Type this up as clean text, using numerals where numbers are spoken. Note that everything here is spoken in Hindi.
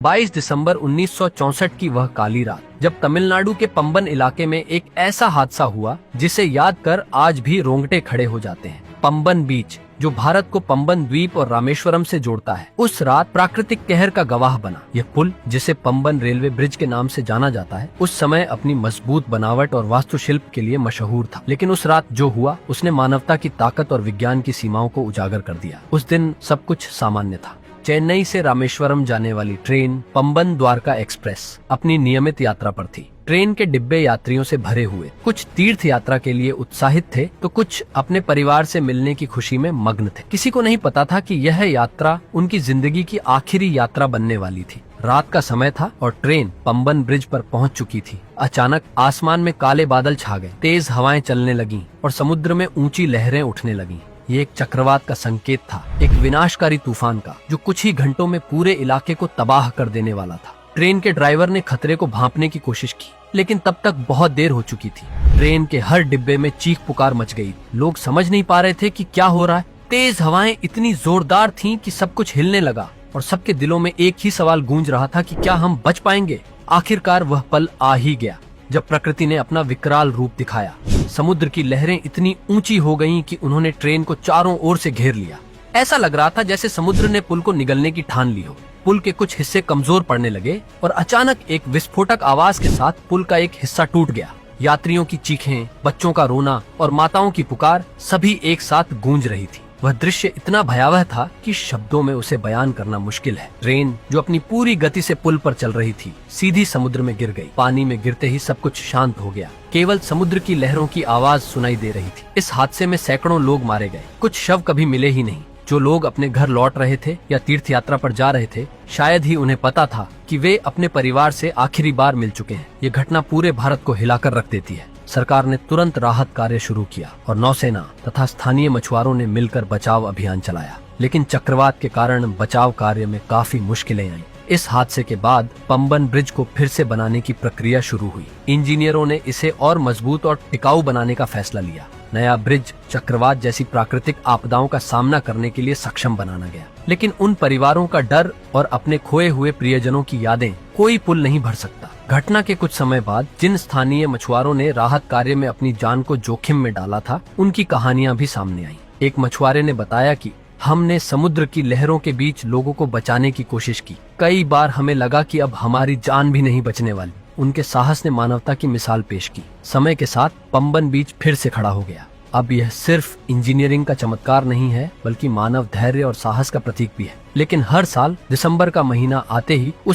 22 दिसंबर 1964 की वह काली रात, जब तमिलनाडु के पंबन इलाके में एक ऐसा हादसा हुआ जिसे याद कर आज भी रोंगटे खड़े हो जाते हैं। पंबन बीच, जो भारत को पंबन द्वीप और रामेश्वरम से जोड़ता है, उस रात प्राकृतिक कहर का गवाह बना। यह पुल, जिसे पंबन रेलवे ब्रिज के नाम से जाना जाता है, उस समय अपनी मजबूत बनावट और वास्तुशिल्प के लिए मशहूर था। लेकिन उस रात जो हुआ, उसने मानवता की ताकत और विज्ञान की सीमाओं को उजागर कर दिया। उस दिन सब कुछ सामान्य था। चेन्नई से रामेश्वरम जाने वाली ट्रेन पंबन द्वारका एक्सप्रेस अपनी नियमित यात्रा पर थी। ट्रेन के डिब्बे यात्रियों से भरे हुए। कुछ तीर्थ यात्रा के लिए उत्साहित थे तो कुछ अपने परिवार से मिलने की खुशी में मग्न थे। किसी को नहीं पता था कि यह यात्रा उनकी जिंदगी की आखिरी यात्रा बनने वाली थी। रात का समय था और ट्रेन पंबन ब्रिज पर पहुंच चुकी थी। अचानक आसमान में काले बादल छा गए, तेज हवाएं चलने लगीं और समुद्र में ऊंची लहरें उठने लगीं। ये एक चक्रवात का संकेत था, एक विनाशकारी तूफान का, जो कुछ ही घंटों में पूरे इलाके को तबाह कर देने वाला था। ट्रेन के ड्राइवर ने खतरे को भांपने की कोशिश की, लेकिन तब तक बहुत देर हो चुकी थी। ट्रेन के हर डिब्बे में चीख पुकार मच गई। लोग समझ नहीं पा रहे थे कि क्या हो रहा है। तेज हवाएं इतनी जोरदार थीं कि सब कुछ हिलने लगा और सबके दिलों में एक ही सवाल गूंज रहा था कि क्या हम बच पाएंगे। आखिरकार वह पल आ ही गया जब प्रकृति ने अपना विकराल रूप दिखाया। समुद्र की लहरें इतनी ऊंची हो गईं कि उन्होंने ट्रेन को चारों ओर से घेर लिया। ऐसा लग रहा था जैसे समुद्र ने पुल को निगलने की ठान ली हो। पुल के कुछ हिस्से कमजोर पड़ने लगे और अचानक एक विस्फोटक आवाज के साथ पुल का एक हिस्सा टूट गया। यात्रियों की चीखें, बच्चों का रोना और माताओं की पुकार सभी एक साथ गूंज रही थी। वह दृश्य इतना भयावह था कि शब्दों में उसे बयान करना मुश्किल है। ट्रेन, जो अपनी पूरी गति से पुल पर चल रही थी, सीधी समुद्र में गिर गई। पानी में गिरते ही सब कुछ शांत हो गया। केवल समुद्र की लहरों की आवाज सुनाई दे रही थी। इस हादसे में सैकड़ों लोग मारे गए। कुछ शव कभी मिले ही नहीं। जो लोग अपने घर लौट रहे थे या तीर्थ यात्रा पर जा रहे थे, शायद ही उन्हें पता था कि वे अपने परिवार से आखिरी बार मिल चुके हैं। ये घटना पूरे भारत को हिलाकर रख देती है। सरकार ने तुरंत राहत कार्य शुरू किया और नौसेना तथा स्थानीय मछुआरों ने मिलकर बचाव अभियान चलाया। लेकिन चक्रवात के कारण बचाव कार्य में काफी मुश्किलें आईं। इस हादसे के बाद पंबन ब्रिज को फिर से बनाने की प्रक्रिया शुरू हुई। इंजीनियरों ने इसे और मजबूत और टिकाऊ बनाने का फैसला लिया। नया ब्रिज चक्रवात जैसी प्राकृतिक आपदाओं का सामना करने के लिए सक्षम बनाना गया। लेकिन उन परिवारों का डर और अपने खोए हुए प्रियजनों की यादें कोई पुल नहीं भर सकता। घटना के कुछ समय बाद जिन स्थानीय मछुआरों ने राहत कार्य में अपनी जान को जोखिम में डाला था, उनकी कहानियां भी सामने आईं। एक मछुआरे ने बताया कि हमने समुद्र की लहरों के बीच लोगों को बचाने की कोशिश की। कई बार हमें लगा कि अब हमारी जान भी नहीं बचने वाली। उनके साहस ने मानवता की मिसाल पेश की। समय के साथ पंबन बीच फिर से खड़ा हो गया। अब यह सिर्फ इंजीनियरिंग का चमत्कार नहीं है, बल्कि मानव धैर्य और साहस का प्रतीक भी है। लेकिन हर साल दिसंबर का महीना आते ही उस